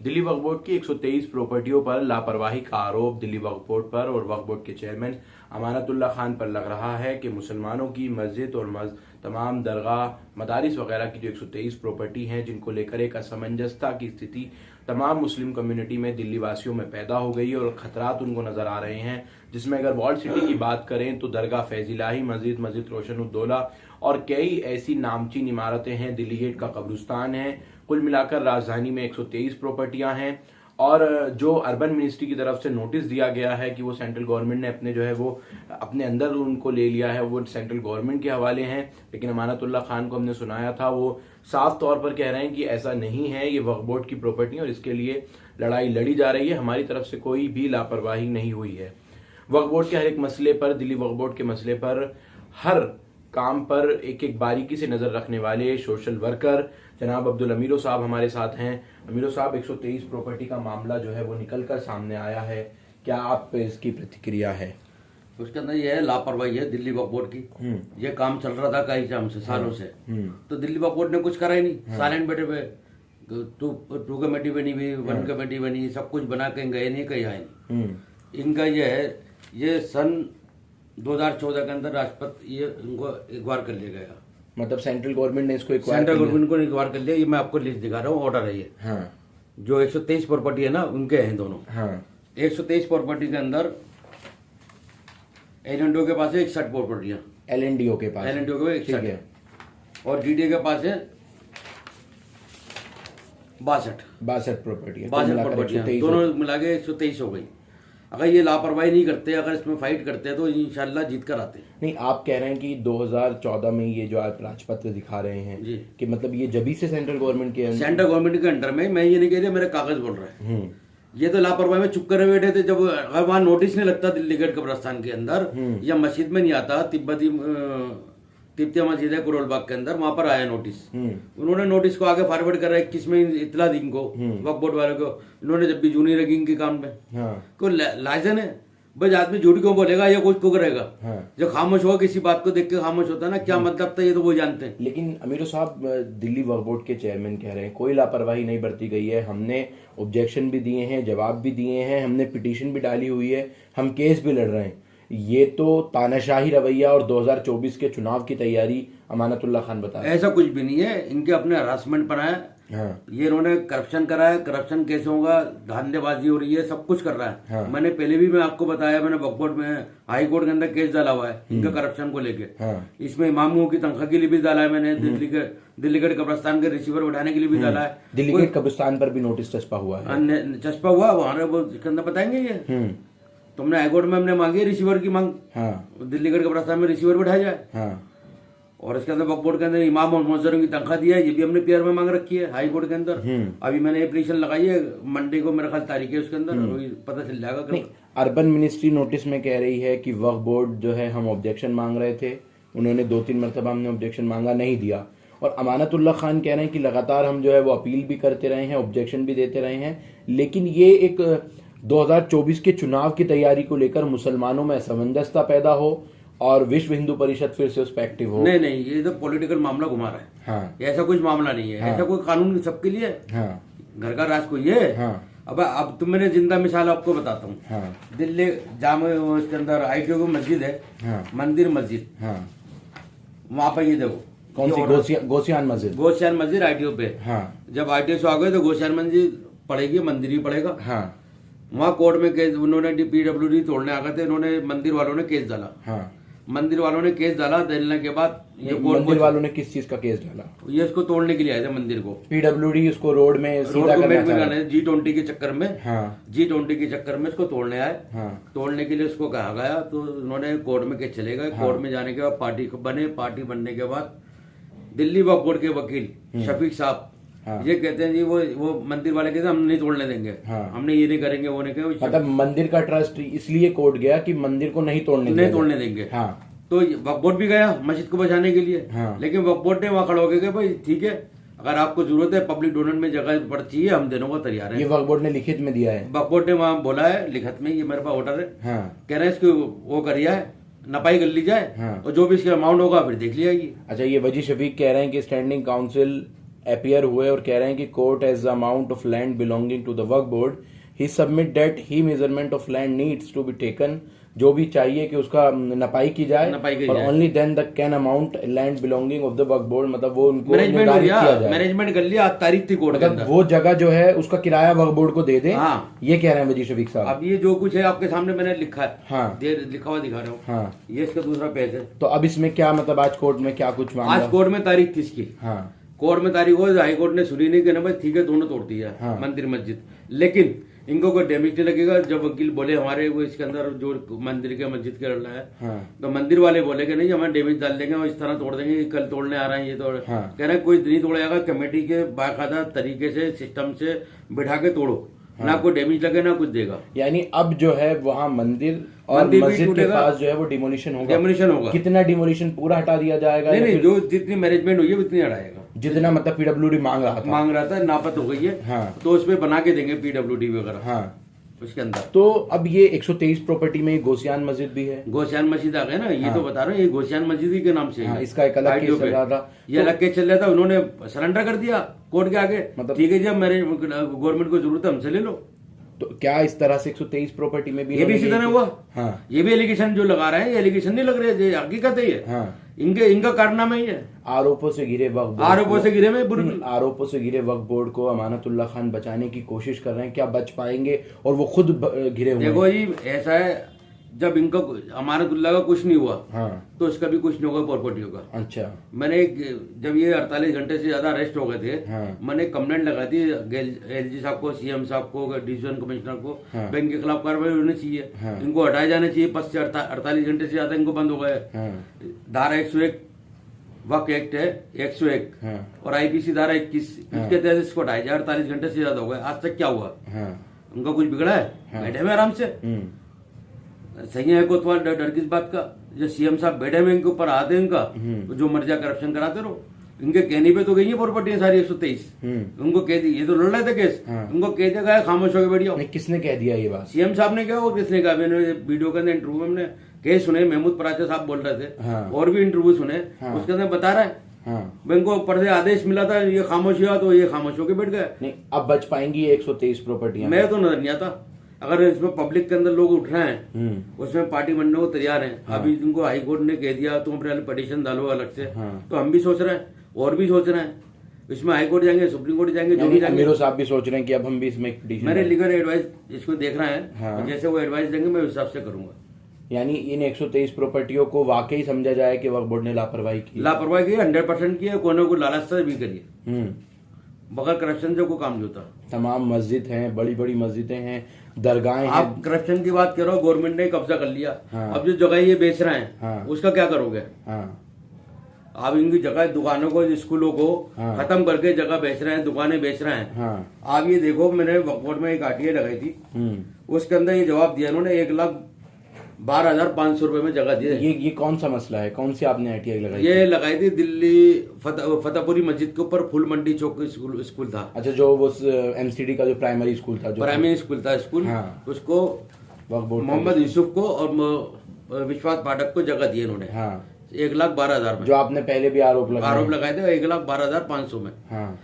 Delhi Waqf board की 123 प्रॉपर्टियों पर लापरवाही का आरोप दिल्ली वक्फ बोर्ड पर और वक्फ बोर्ड के चेयरमैन अमानतुल्लाह खान पर लग रहा है कि मुसलमानों की मस्जिद और तमाम दरगाह मदारिस वगैरह की जो 123 प्रॉपर्टी हैं जिनको लेकर एक असमंजसता की स्थिति तमाम मुस्लिम कम्युनिटी में दिल्ली वासियों में पैदा हो गई और खतरात उनको नजर आ रहे हैं। जिसमें अगर वॉल्ड सिटी की बात करें तो दरगाह फैजिलाही मस्जिद रोशनुद्दौला और कई ऐसी नामचीन इमारतें हैं, दिल्ली गेट का कब्रिस्तान है। कुल मिलाकर राजधानी में 123 प्रॉपर्टियां हैं और जो अर्बन मिनिस्ट्री की तरफ से नोटिस दिया गया है कि वो सेंट्रल गवर्नमेंट ने अपने जो है वो अपने अंदर उनको ले लिया है, वो सेंट्रल गवर्नमेंट के हवाले हैं। लेकिन अमानतुल्लाह खान को हमने सुनाया था, वो साफ तौर पर कह रहे हैं कि ऐसा नहीं है, ये वक्फ बोर्ड की प्रॉपर्टी और इसके लिए लड़ाई लड़ी जा रही है, हमारी तरफ से कोई भी लापरवाही नहीं हुई है। वक्फ बोर्ड के हर एक मसले पर, दिल्ली वक्फ बोर्ड के मसले पर, हर काम पर एक एक बारीकी से नजर रखने वाले सोशल वर्कर जनाब अब्दुल अमीरो साहब हमारे साथ हैं। अमीरो साहब, 123 प्रॉपर्टी का मामला जो है वो निकलकर सामने आया है, क्या आप पे इसकी प्रतिक्रिया है? उसके अंदर ये है लापरवाही है दिल्ली वक्फ बोर्ड की। ये काम चल रहा था कई टाइम से, सालों से, तो दिल्ली वक्फ बोर्ड ने कुछ करा ही नहीं, साइलेंट बैठे हुए। टू कमेटी बनी हुई, वन कमेटी बनी, सब कुछ बना के गए नहीं, कहीं आए नहीं। इनका ये है, ये सन 2014 के अंदर राष्ट्रपति ये इनको इकबार कर लिया गया, मतलब सेंट्रल गवर्नमेंट ने इसको सेंट्रल गवर्नमेंट को इकबार कर लिया। ये मैं आपको लिस्ट दिखा रहा हूँ, ऑर्डर है ये। हाँ। जो 123 प्रॉपर्टी है ना, उनके हैं दोनों। हाँ। 123 प्रॉपर्टी के अंदर एलएनडीओ के पास है 61 प्रॉपर्टियां, एलएनडीओ के पास 61 है, और डीडीए के पास है 62 प्रॉपर्टियां, दोनों मिला के 123 हो गई। अगर ये लापरवाही नहीं करते, अगर इसमें फाइट करते तो इंशाल्लाह जीत कर आते। नहीं, आप कह रहे हैं कि 2014 में ये जो आप राजपत्र दिखा रहे हैं जी, कि मतलब ये जब से सेंट्रल गवर्नमेंट के अंडर में, मैं ये नहीं कह रही, मेरे कागज बोल रहे हैं। ये तो लापरवाही में चुप करे बैठे थे। जब अगर वहां नोटिस नहीं लगता दिल्ली गेट कब्रिस्तान के अंदर या मस्जिद में नहीं आता, तिब्बतिया मस्जिद है कुरोल बाग के अंदर, वहां पर आया नोटिस। उन्होंने नोटिस को आगे फॉरवर्ड करा, 21 में इतला दी इनको वक्फ बोर्ड वालों को। इन्होंने जब भी जूनी रैगिंग के काम में कोई लाइसेंस है भाई, आदमी झूठ क्यों बोलेगा या कुछ क्यों करेगा? जो खामोश हो, किसी बात को देख के खामोश होता है ना, क्या मतलब था ये तो वो जानते हैं। लेकिन अमीरो साहब, दिल्ली वक्फ बोर्ड के चेयरमैन कह रहे हैं कोई लापरवाही नहीं बरती गई है, हमने ऑब्जेक्शन भी दिए हैं, जवाब भी दिए हैं, हमने पिटीशन भी डाली हुई है, हम केस भी लड़ रहे हैं। ये तो तानाशाही रवैया और 2024 के चुनाव की तैयारी अमानतुल्लाह खान बता रहे हैं। ऐसा कुछ भी नहीं है, इनके अपने हरासमेंट पर है। ये इन्होंने करप्शन करा है, करप्शन कैसे होगा, धांधलेबाजी हो रही है, सब कुछ कर रहा है। मैंने पहले भी मैं आपको बताया, मैंने वक्फ बोर्ड में हाई कोर्ट के अंदर केस डाला हुआ है इनका करप्शन को लेके। इसमें इमामों की तनख्वाह के लिए भी डाला है मैंने, दिल्ली गेट कब्रिस्तान के रिसीवर बैठाने के लिए भी डाला है। दिल्ली गेट कब्रिस्तान पर भी नोटिस चस्पा हुआ है, चस्पा हुआ वहां, वो इसके अंदर बताएंगे ये। तुमने हाईकोर्ट में हमने मांगी रिसीवर की मांग, दिल्ली गेट कब्रिस्तान में रिसीवर बैठाया जाए। और इसके अंदर वक्फ बोर्ड के अंदर इमाम और मुअज्जिरों की तनख्वाह दिया है, ये भी हमने पीआर में मांग रखी है हाई कोर्ट के अंदर। अभी मैंने एप्लीकेशन लगाई है, मंडे को मेरा ख्याल तारीख है, उसके अंदर पता चल जाएगा। अर्बन मिनिस्ट्री नोटिस में कह रही है कि वक्फ बोर्ड जो है, हम ऑब्जेक्शन मांग रहे थे, उन्होंने 2-3 मरतबा हमने ऑब्जेक्शन मांगा, नहीं दिया। और अमानतुल्लाह खान कह रहे हैं कि लगातार हम जो है वो अपील भी करते रहे हैं, ऑब्जेक्शन भी देते रहे हैं, लेकिन ये एक 2024 के चुनाव की तैयारी को लेकर मुसलमानों में असमंजसता पैदा हो और विश्व हिंदू परिषद फिर से उस पर एक्टिव हो। नहीं, ये तो पॉलिटिकल मामला घुमा रहा है। ऐसा कुछ मामला नहीं है। ऐसा कोई कानून सबके लिए है। घर का राज कोई है। अब तुम, मैंने जिंदा मिसाल आपको बताता हूँ। दिल्ली जामे उसके अंदर आईटीओ की मस्जिद है, मंदिर मस्जिद, वहां पर ये देखो कौन सी, गोसियान मस्जिद आईटीओ पे। जब आईटीओ से आ गए तो गोसियान मस्जिद पड़ेगी, मंदिर ही पड़ेगा। वहाँ कोर्ट में केस, उन्होंने पीडब्ल्यूडी तोड़ने आ गए थे, उन्होंने मंदिर वालों ने केस डाला। मंदिर वालों ने केस डाला, डालने के बाद ये मंदिर वालों ने किस चीज का केस डाला? ये इसको तोड़ने के लिए आए थे मंदिर को। पीडब्ल्यूडी उसको रोड में सीधा करना चाह रहे हैं, G20 के चक्कर में। G20 के चक्कर में इसको तोड़ने आए। तोड़ने के लिए उसको कहा गया, तो उन्होंने कोर्ट में केस चले गए। कोर्ट में जाने के बाद पार्टी बने, पार्टी बनने के बाद दिल्ली वक्फ बोर्ड के वकील शफीक साहब ये कहते हैं जी, वो मंदिर वाले कहते हैं हम नहीं तोड़ने देंगे, हमने ये नहीं करेंगे, वो नहीं करेंगे। मतलब मंदिर का ट्रस्ट इसलिए कोर्ट गया कि मंदिर को नहीं तोड़ने देंगे। तो वक्फ बोर्ड भी गया मस्जिद को बचाने के लिए। लेकिन वक्फ बोर्ड ने वहां खड़ा हो गया भाई ठीक है, अगर आपको जरूरत है पब्लिक डोनेट में जगह पड़ती है, हम देने को तैयार है। ये वक्फ बोर्ड ने लिखित में दिया है, वक्फ बोर्ड ने वहां बोला है लिखित में, ये मेरे पास ऑर्डर है। कह रहे हैं इसको वो करिए है, नपाई कर ली जाए और जो भी इसका अमाउंट होगा फिर देख लिया जाएगी। अच्छा, ये वजी शफीक कह रहे हैं कि स्टैंडिंग काउंसिल अपीयर हुए और कह रहे हैं कि court as the amount of land belonging to the Waqf board he submit that he measurement of land needs to be taken, जो भी चाहिए कि उसका नपाई की जाए और only then the can amount land belonging of the Waqf board, मतलब वो उनको निर्धारित किया जाए। मैनेजमेंट कर लिया, तारीख थी कोर्ट के अंदर, वो जगह जो है उसका किराया वक्फ बोर्ड को दे दे। हाँ, ये कह रहे हैं वजीर शफीक साहब। अब ये जो कुछ है आपके सामने मैंने लिखा है, हाँ, लिखा हुआ दिखा रहा हूँ। हाँ, ये इसका दूसरा पेज है। तो अब इसमें क्या मतलब आज कोर्ट में क्या कुछ मामला? आज कोर्ट में तारीख थी इसकी। हाँ, कोर्ट में तारीख हो, हाई कोर्ट ने सुनी नहीं कि ना भाई ठीक है दोनों तोड़ दिया। हाँ। मंदिर मस्जिद, लेकिन इनको कोई डैमेज नहीं लगेगा। जब वकील बोले हमारे वो इसके अंदर जो मंदिर के मस्जिद के लड़ना है, हाँ। तो मंदिर वाले बोले कि नहीं हमें डैमेज डाल देंगे और इस तरह तोड़ देंगे कि कल तोड़ने आ रहे हैं ये तोड़। हाँ। कह रहे हैं कोई नहीं तोड़ेगा, कमेटी के बाकायदा तरीके से सिस्टम से बिठा के तोड़ो। हाँ। ना कोई डैमेज लगे ना कुछ देगा। यानी अब जो है वहाँ मंदिर और मस्जिद के पास जो है वो डिमोलिशन होगा। कितना डिमोलिशन? पूरा हटा दिया जाएगा? नहीं, जो जितनी मैनेजमेंट हुई है उतनी हटाएगा। जितना मतलब पीडब्ल्यूडी मांग रहा था नापत हो गई है। हाँ। तो उसमें बना के देंगे पीडब्ल्यूडी वगैरह। हाँ। उसके अंदर तो अब ये 123 प्रॉपर्टी में गोसियान मस्जिद भी है। गोसियान मस्जिद आ गए ना। ये तो बता रहा हूँ, ये गोसियान मस्जिद ही के नाम से। हाँ, इसका एक अलग केस चल रहा था। ये अलग केस चल रहा था, उन्होंने सरेंडर कर दिया कोर्ट के आगे। मतलब ठीक है जी, अब मेरे गवर्नमेंट को जरूरत है हमसे ले लो। तो क्या इस तरह से 123 प्रॉपर्टी में भी ये भी इसी तरह हुआ? हाँ। ये भी एलिगेशन जो लगा रहे हैं, ये एलिगेशन नहीं लग रहे, ये हकीकत है। ये हाँ। इनका कारनामा ही है। आरोपों से घिरे वक्फ बोर्ड, आरोपों से घिरे वक्फ बोर्ड को अमानतुल्लाह खान बचाने की कोशिश कर रहे हैं। क्या बच पाएंगे? और वो खुद घिरे हुए। देखो जी, ऐसा है, जब इनका अमानतुल्लाह का कुछ नहीं हुआ, हाँ। तो इसका भी कुछ नहीं होगा प्रॉपर्टियों का। अच्छा। मैंने जब ये 48 घंटे से ज्यादा अरेस्ट हो गए थे, हाँ। मैंने कंप्लेंट लगा दी एलजी साहब को, सीएम साहब को, डिवीजन कमिश्नर को। हाँ। बैंक के खिलाफ कार्रवाई होनी चाहिए। हाँ। इनको हटाए जाने चाहिए। 48 घंटे से ज्यादा इनको बंद हो गए। हाँ। धारा 101 वक्फ एक्ट है 101, हाँ। और आईपीसी धारा 21, इसके तहत इसको हटाया जाए। 48 घंटे से ज्यादा हो गए, आज तक क्या हुआ? हाँ। उनका कुछ बिगड़ा है? बैठे हुए आराम से। सही है कोतवाल, डर किस बात का? जो सीएम साहब बैठे हुए, इनके ऊपर आते हैं इनका, तो जो मर्जी करप्शन कराते रहो। इनके कहने पे तो गई है प्रॉपर्टी सारी 123। उनको कह दी, ये तो लड़ रहे थे केस। हाँ। उनको कह दिया गया खामोश होकर बैठ जाओ। किसने कह दिया ये बात? सीएम साहब ने कहा, और किसने कहा? मैंने वीडियो के अंदर इंटरव्यू में हमने केस सुने, महमूद पराचे साहब बोल रहे थे। हाँ। और भी इंटरव्यू सुने। हाँ। उसके अंदर बता रहा है, हाँ। इनको ऊपर से आदेश मिला था ये खामोश हुआ, तो ये खामोश होकर बैठ गए। नहीं, अब बच पाएंगी 123 प्रॉपर्टियां? मैं तो नजर नहीं आता। अगर इसमें पब्लिक के अंदर लोग उठ रहे हैं, उसमें पार्टी बनने को तैयार हैं। हाँ। अभी जिनको हाई कोर्ट ने कह दिया तुम अपने पिटीशन डालो अलग से। हाँ। तो हम भी सोच रहे हैं और भी सोच रहे हैं, इसमें हाई कोर्ट जाएंगे, सुप्रीम कोर्ट जाएंगे, जो भी जाएंगे। अमीरों साहब भी सोच रहे हैं कि अब हम भी इसमें पिटीशन। मेरे लीगल एडवाइस इसको देख रहे हैं। हाँ। जैसे वो एडवाइस देंगे मैं उस हिसाब से करूंगा। यानी इन 123 प्रॉपर्टियों को वाकई समझा जाए कि वक्फ बोर्ड ने लापरवाही की? 100% की है। कोने को लालच से भी करिए, बगैर करप्शन से कोई काम नहीं होता। तमाम मस्जिद हैं, बड़ी बड़ी मस्जिदें हैं, दरगाहें हैं। आप करप्शन की बात करो, गवर्नमेंट ने कब्जा कर लिया। हाँ। अब जो जगह ये बेच रहे हैं, हाँ। उसका क्या करोगे? हाँ। आप इनकी जगह, दुकानों को, स्कूलों को, हाँ। खत्म करके जगह बेच रहे हैं, दुकानें बेच रहे हैं। हाँ। आप ये देखो, मैंने वक्फ बोर्ड में एक आरटीआई लगाई थी, उसके अंदर ये जवाब दिया इन्होंने 1,12,500 रुपए में जगह दी। ये कौन सा मसला है? कौन सी आपने आरटीआई लगाई? ये लगाई थी दिल्ली फतेहपुरी मस्जिद के ऊपर, फुल मंडी चौक स्कूल था। अच्छा, जो वो एमसीडी का जो प्राइमरी स्कूल था, हाँ। उसको मोहम्मद यूसुफ को और विश्वास पाठक को जगह दी इन्होंने। हाँ। 1,12,000 में। जो आपने पहले भी आरोप लगाए थे 1,12,500 में। हाँ।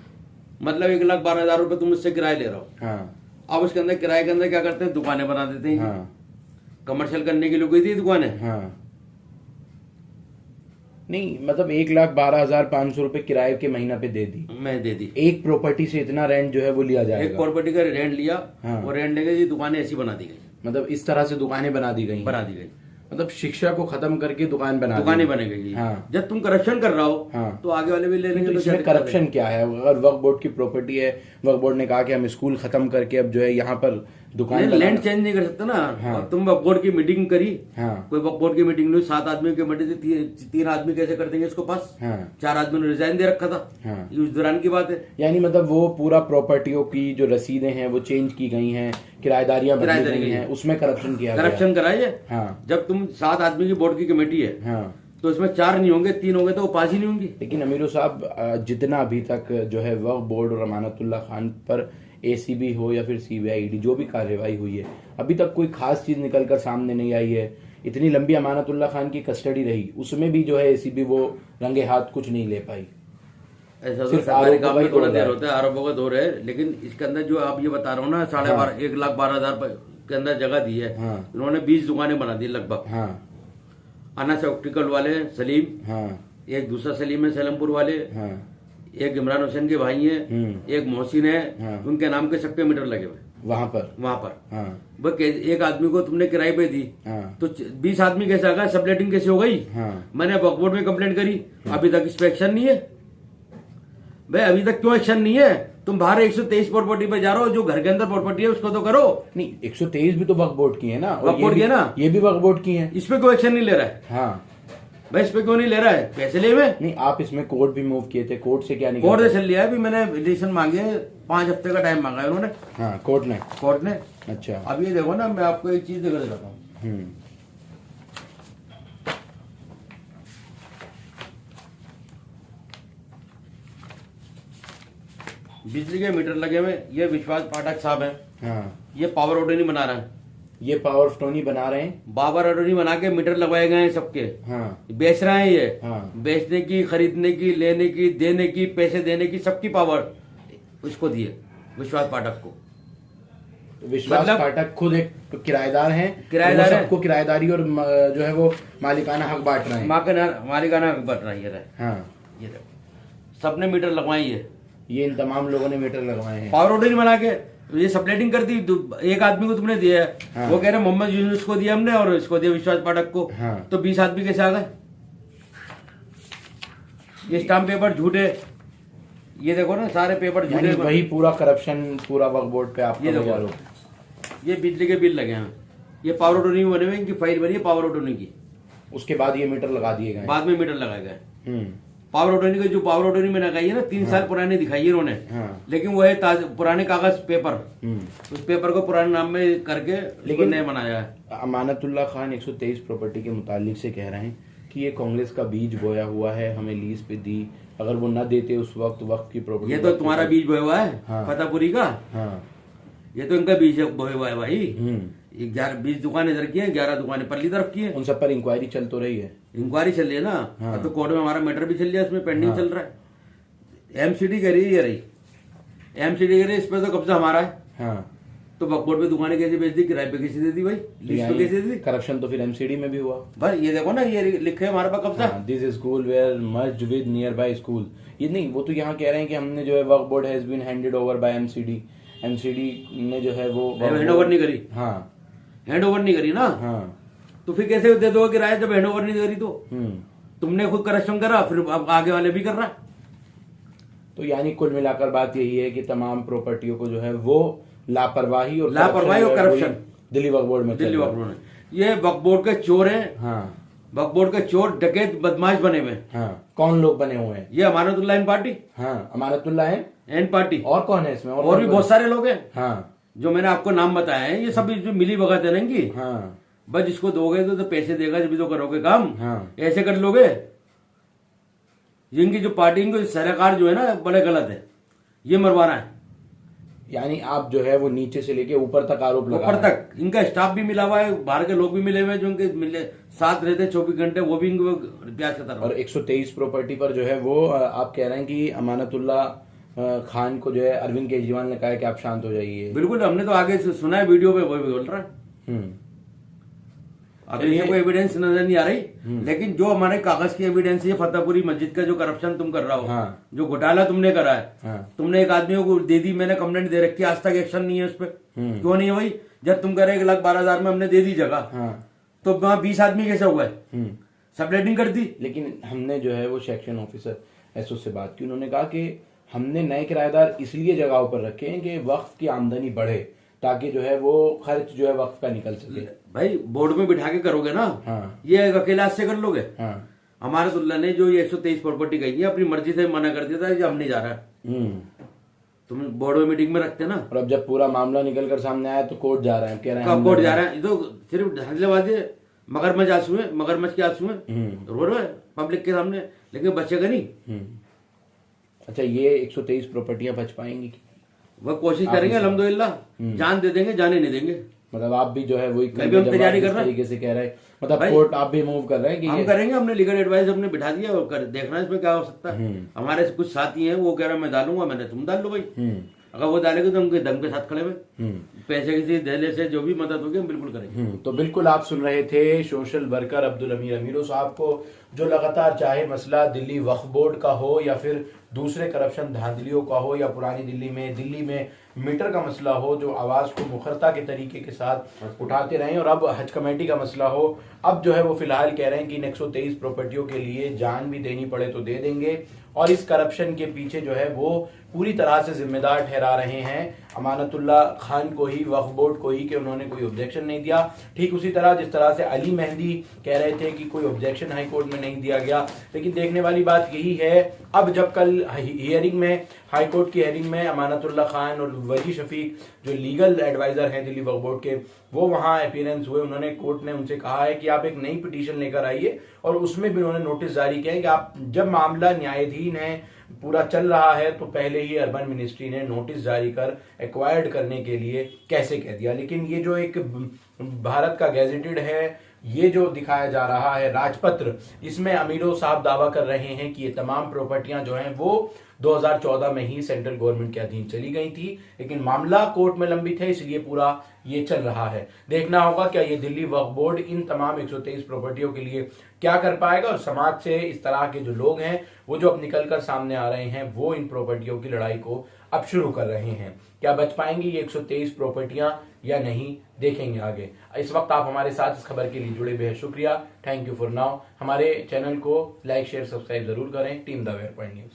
मतलब 1,12,000 रुपए तुम मुझसे किराया ले रहा हो। हाँ। अब उसके अंदर किराए के अंदर क्या करते हैं, दुकानें बना देते हैं। हाँ। कमर्शियल करने के लिए कोई थी दुकानें। हाँ। नहीं, मतलब 1,12,500 रुपए किराए के महीना पे दे दी। मैं दे दी। एक प्रॉपर्टी से इतना रेंट जो है वो लिया जाएगा? एक प्रॉपर्टी का रेंट लिया। हाँ। और रेंट लेके दुकानें ऐसी बना दी गई। मतलब इस तरह से दुकानें बना दी गई? मतलब शिक्षा को खत्म करके दुकानें बनेगी। हाँ। जब तुम करप्शन कर रहा हो, हाँ। तो आगे वाले भी ले लेंगे। तो इसमें करप्शन क्या है? अगर वक्फ बोर्ड की प्रॉपर्टी है, वक्फ बोर्ड ने कहा कि हम स्कूल खत्म करके अब जो है यहाँ पर दुकान, लैंड चेंज नहीं कर सकते ना। हाँ। तुम वक्फ बोर्ड की मीटिंग करी। हाँ। कोई वक्फ बोर्ड की मीटिंग नहीं, 7 आदमी की कमेटी थी, 3 आदमी कैसे कर देंगे इसको पास? हाँ। 4 आदमी ने रिजाइन दे रखा था। हाँ। उस दौरान की बात है। यानी मतलब वो पूरा प्रॉपर्टियों की जो रसीदें हैं वो चेंज की गई हैं, किराएदारियां बदली गई हैं, उसमें करप्शन किया गया। करप्शन कराइए। हाँ। जब तुम 7 आदमी की बोर्ड की कमेटी है, हाँ। तो इसमें 4 नहीं होंगे, 3 होंगे तो वो 5 ही नहीं होंगी। लेकिन अमीरों साहब, जितना अभी तक जो है वक्फ बोर्ड और अमानतुल्लाह खान पर एसीबी हो या फिर सीबीआई ईडी जो भी कार्रवाई हुई है, अभी तक कोई खास चीज निकलकर सामने नहीं आई है। इतनी लंबी अमानतुल्लाह खान की कस्टडी रही, उसमें भी जो है एसीबी वो रंगे हाथ कुछ नहीं ले पाई। ऐसा तो सिर्फ सरकारी आरोपों काम का ही में थोड़ा दौर देर है। होता है, आरोपों का दौर है। लेकिन इसके अंदर जो आप ये बता रहा हूँ ना, 1,12,000 के अंदर जगह दी है, हाँ। इन्होंने 20 दुकानें बना दी लगभग। हाँ अना से ऑप्टिकल वाले सलीम, हाँ एक दूसरा सलीम है सलेमपुर वाले, हाँ एक इमरान हुसैन के भाई हैं, एक मोहसिन है, हाँ। उनके नाम के सबके मीटर लगे हुए वहाँ वहां पर। हाँ वो एक आदमी को तुमने किराए पे दी हाँ तो 20 आदमी कैसे आ गए, सबलेटिंग कैसे हो गई? हाँ मैंने वक्फ बोर्ड में कंप्लेंट करी, अभी तक इस पे एक्शन नहीं है। भाई अभी तक क्यों एक्शन नहीं है? तुम बाहर 123 प्रॉपर्टी पे जा रहे हो, जो घर के अंदर प्रॉपर्टी है उसको तो करो। नहीं 123 भी तो वक्फ बोर्ड की है ना, और वक्फ ये बोर्ड भी- की है ना? ये भी वक्फ बोर्ड की है। इस पे कोई एक्शन नहीं ले रहा है हाँ भाई, इस पे क्यों नहीं ले रहा है? पैसे ले हुए, नहीं आप इसमें कोर्ट भी मूव किए थे, कोर्ट से क्या नहीं कोर्ट से चल लिया है। अभी मैंने पिटीशन मांगे, 5 हफ्ते का टाइम मांगा है उन्होंने, हाँ कोर्ट ने। कोर्ट ने। अच्छा अब ये देखो ना, मैं आपको एक चीज दिखा देता हूँ। हम्म बिजली के मीटर लगे हुए, ये विश्वास पाठक साहब हैं, हाँ ये पावर ऑर्डर बना रहे हैं, ये पावर ऑफ टर्नी बना रहे हैं। बाबर ऑर्डर बना के मीटर लगवाए गए हैं सबके, हाँ बेच रहे हैं ये। हाँ। बेचने की, खरीदने की, लेने की, देने की, पैसे देने की, सबकी पावर उसको दिए विश्वास पाठक को। विश्वास मतलब- पाठक खुद एक किराएदार हैं, किराएदार वो हैं। सबको किराएदारी और जो है वो मालिकाना हक बांट रहे हैं। मालिकाना बट रहा है ये रहा। हाँ ये रहा। सबने मीटर लगवाई है, ये इन तमाम लोगों ने मीटर लगवाए हैं। पावर ऑर्डर बना के ये सबलेटिंग कर दी। एक आदमी को तुमने दिया है, हाँ। वो कह रहे मोहम्मद यूनुस को दिया हमने और इसको दिया विश्वास पाठक को। हाँ। तो 20 आदमी कैसे आ गए? ये स्टाम्प पेपर झूठे, ये देखो ना सारे पेपर यानी झूठे। वही पूरा करप्शन पूरा वक्फ बोर्ड पे आपका ये देखो, आरोप। ये बिजली के बिल लगे हैं, ये पावर ऑटोनी बने हुए, इनकी फाइल बनी है पावर ऑटोनी की। उसके बाद ये मीटर लगा दिए गए। बाद में मीटर लगाए गए। हम्म पावर ऑटोनी का जो पावर ऑटोनी में लगाई है ना, 3 साल पुराने दिखाई है इन्होंने, हाँ। लेकिन वो है पुराने कागज पेपर, हम्म उस पेपर को पुराने नाम में करके लेकिन नया बनाया है। अमानतुल्लाह खान 123 प्रॉपर्टी के मुतालिक से कह रहे हैं कि ये कांग्रेस का बीज बोया हुआ है, हमें लीज पे दी, अगर वो न देते उस वक्त वक्त की प्रॉपर्टी। ये तो तुम्हारा बीज बोया हुआ है, हाँ। फतेहपुरी का, हाँ ये तो इनका बीज बोया हुआ है भाई। हम्म 20 दुकानें इधर की है, 11 दुकानें परली तरफ की है। उन सब पर इंक्वायरी चल तो रही है। इंक्वायरी चल रही है ना। हाँ। अब तो कोर्ट में हमारा मैटर भी चल रहा है, उसमें पेंडिंग चल रहा है। एमसीडी कह रही है, ये रही एमसीडी कह रही है, इस पे तो कब्जा हमारा है। हाँ तो वक्फ बोर्ड पे दुकानें कैसे बेच दी, किराए पे कैसे दे दी भाई, लीज पे कैसे दे दी करप्शन तो फिर एमसीडी में भी हुआ। भाई? ये देखो ना, ये लिखे है हमारे पास कब्जा। This school were merged with nearby school. ये नहीं, वो तो यहाँ कह रहे हैं कि हमने जो है Waqf board has been handed over by MCD. MCD ने जो है वो हैंड ओवर नहीं करी। हाँ हैंड ओवर नहीं करी ना, हाँ तो फिर कैसे दे दोगे किराया जब हैंड ओवर नहीं करी? तो हम्म तुमने खुद करप्शन करा, फिर अब आगे वाले भी कर रहा। तो यानी कुल मिलाकर बात यही है कि तमाम प्रॉपर्टियों को जो है वो लापरवाही और करप्शन दिल्ली वक्फ बोर्ड में दिल्ली चल वक्फ बोर्ड में, ये वक्फ बोर्ड के चोर हैं। हाँ वक्फ बोर्ड के चोर, डकैत, बदमाश बने हुए हैं। हाँ कौन लोग बने हुए हैं? ये अमानतुल्लाह इन पार्टी, हाँ अमानतुल्लाह है, एन पार्टी, और कौन है इसमें? और भी बहुत सारे लोग हैं हाँ जो मैंने आपको नाम बताए हैं। ये सब जो मिली भगत है ना इनकी। हाँ बस जिसको दोगे तो पैसे देगा जब तो करोगे काम। हाँ ऐसे कर लोगे? जिनकी जो पार्टी, इनको सरकार जो है ना बड़े गलत है, ये मरवाना है। यानी आप जो है वो नीचे से लेके ऊपर तक आरोप लगा ऊपर रहे हैं। तक इनका स्टाफ भी मिला हुआ है, बाहर के लोग भी मिले हुए हैं जो इनके मिले साथ रहते 24 घंटे, वो भी इनको प्याज का तरफ। और 123 प्रॉपर्टी पर जो है वो आप कह रहे हैं कि अमानतुल्लाह खान को जो है अरविंद केजरीवाल ने कहा है कि आप शांत हो जाइए। बिल्कुल, हमने तो आगे से सुना है वीडियो पे, वो भी बोल रहा है। हम्म अभी ये कोई एविडेंस नजर नहीं आ रही, लेकिन जो हमारे कागज की एविडेंस है, फतेहपुरी मस्जिद का जो करप्शन तुम कर रहा हो, हाँ। जो घोटाला तुमने करा है, हाँ। तुमने एक आदमी को दे दी, मैंने कंप्लेंट दे रखी है, आज तक एक्शन नहीं है उस पर। क्यों नहीं है भाई? जब तुम कह रहे 1,12,000 में हमने दे दी जगह, हाँ तो वहां 20 आदमी कैसे हुए? सबलेटिंग कर दी। लेकिन हमने जो है वो सेक्शन ऑफिसर एसओ से बात की, उन्होंने कहा कि हमने नए किराएदार इसलिए जगहों पर रखे हैं कि वक्त की आमदनी बढ़े, ताकि जो है वो खर्च जो है वक्त का निकल सके। भाई बोर्ड में बिठा के करोगे ना, हाँ। ये अकेला से कर लोगे? हाँ अमानतुल्लाह ने जो ये 123 प्रॉपर्टी कही है, अपनी मर्जी से मना कर दिया था कि हम नहीं जा रहा है। तुम बोर्ड में मीटिंग में रखते ना। और अब जब पूरा मामला निकल कर सामने आया तो कोर्ट जा रहे हैं, कह रहे हैं कब कोर्ट जा रहा है? ये तो सिर्फ ढंसलेबाजी, मगरमच्छ आंसू है, मगरमच्छ के आंसू है, रो रहा है पब्लिक के सामने, लेकिन बचेगा नहीं। अच्छा, ये 123 प्रॉपर्टियां बच पाएंगी? वह कोशिश करेंगे, अल्हम्दुलिल्लाह जान दे देंगे, जाने नहीं देंगे। मतलब आप भी जो है वही मैं भी हम तैयारी कर रहे हैं तरीके से कह रहे हैं, मतलब भाई, कोर्ट आप भी मूव कर रहे हैं कि हम करेंगे। हमने लीगल एडवाइस हमने बिठा दिया और देखना है इसमें क्या हो सकता है। हमारे से कुछ साथी हैं वो कह रहे हैं मैं डालूंगा, मैंने तुम डाल लो भाई। अगर वो डालेंगे तो उनके दम के साथ खड़े हुए, पैसे किसी देने से जो भी मदद होगी हम बिल्कुल करेंगे। तो बिल्कुल आप सुन रहे थे सोशल वर्कर अब्दुल अमीर अमीरो साहब को, जो लगातार चाहे मसला दिल्ली वक्फ बोर्ड का हो या फिर दूसरे करप्शन धांधलियों का हो या पुरानी दिल्ली में मीटर का मसला हो, जो आवाज को मुखरता के तरीके के साथ उठाते रहे, और अब हज कमेटी का मसला हो, अब जो है वो फिलहाल कह रहे हैं कि इन 123 प्रॉपर्टियों के लिए जान भी देनी पड़े तो दे देंगे, और इस करप्शन के पीछे जो है वो पूरी तरह से जिम्मेदार ठहरा रहे हैं अमानतुल्लाह खान को ही, वक्फ बोर्ड को ही, कि उन्होंने कोई ऑब्जेक्शन नहीं दिया। ठीक उसी तरह जिस तरह से अली मेहंदी कह रहे थे कि कोई ऑब्जेक्शन हाई कोर्ट में नहीं दिया गया। लेकिन देखने वाली बात यही है, अब जब कल हियरिंग में, हाई कोर्ट की हियरिंग में अमानतुल्लाह खान और वजी शफीक जो लीगल एडवाइजर हैं दिल्ली वक्फ बोर्ड के, वो वहां अपीयरेंस हुए, उन्होंने कोर्ट ने उनसे कहा है कि आप एक नई पिटीशन लेकर आइए, और उसमें भी उन्होंने नोटिस जारी किया है कि आप जब मामला न्यायाधीन है, पूरा चल रहा है, तो पहले ही अर्बन मिनिस्ट्री ने नोटिस जारी कर एक्वायर्ड करने के लिए कैसे कह दिया। लेकिन ये जो एक भारत का गैजेटेड है, ये जो दिखाया जा रहा है राजपत्र, इसमें अमीरो साहब दावा कर रहे हैं कि ये तमाम प्रॉपर्टियां जो हैं वो 2014 में ही सेंट्रल गवर्नमेंट के अधीन चली गई थी, लेकिन मामला कोर्ट में लंबित है, इसलिए पूरा ये चल रहा है। देखना होगा क्या ये दिल्ली वक्फ बोर्ड इन तमाम 123 प्रॉपर्टियों के लिए क्या कर पाएगा, और समाज से इस तरह के जो लोग हैं वो जो अब निकलकर सामने आ रहे हैं, वो इन प्रॉपर्टियों की लड़ाई को अब शुरू कर रहे हैं। क्या बच पाएंगी ये 123 प्रॉपर्टियां या नहीं, देखेंगे आगे। इस वक्त आप हमारे साथ इस खबर के लिए जुड़े, बेहद शुक्रिया। Thank you for now. हमारे चैनल को लाइक शेयर सब्सक्राइब जरूर करें। Team the where point news.